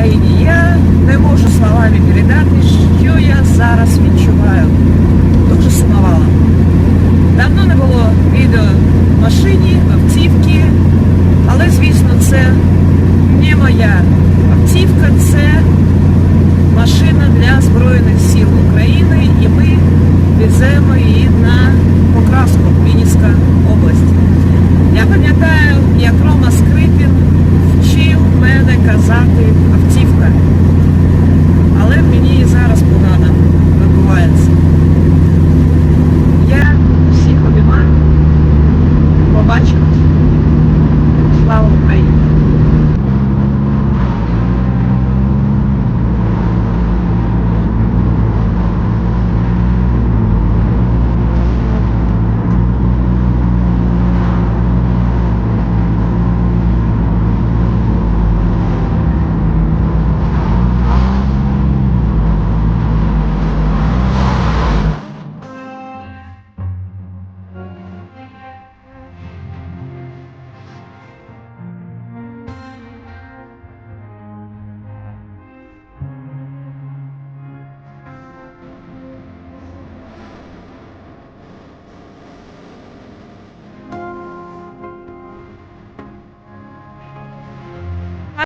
Україні. Я не можу словами передати, що я зараз відчуваю. Дуже сумувала. Давно не було відео в машині, в автівці.